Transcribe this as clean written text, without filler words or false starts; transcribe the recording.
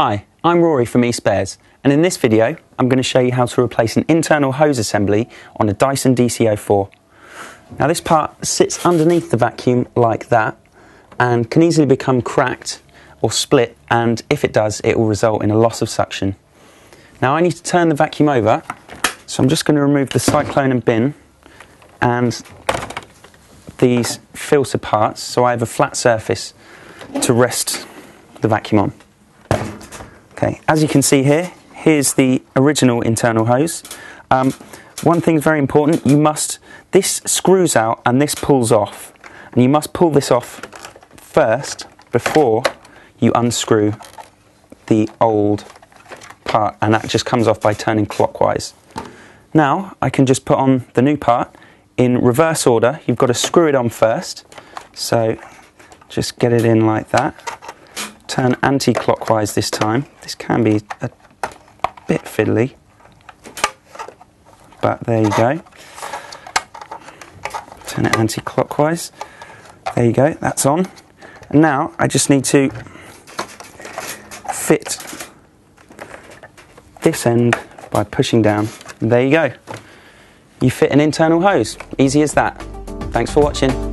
Hi, I'm Rory from eSpares, and in this video I'm going to show you how to replace an internal hose assembly on a Dyson DC04. Now this part sits underneath the vacuum like that and can easily become cracked or split, and if it does it will result in a loss of suction. Now I need to turn the vacuum over, so I'm just going to remove the cyclone and bin and these filter parts so I have a flat surface to rest the vacuum on. Okay, as you can see here, here's the original internal hose. One thing is very important, this screws out and this pulls off, and you must pull this off first before you unscrew the old part, and that just comes off by turning clockwise. Now I can just put on the new part in reverse order. You've got to screw it on first, so just get it in like that. Turn anti-clockwise this time. This can be a bit fiddly, but there you go. Turn it anti-clockwise. There you go, that's on. And now I just need to fit this end by pushing down. And there you go. You fit an internal hose. Easy as that. Thanks for watching.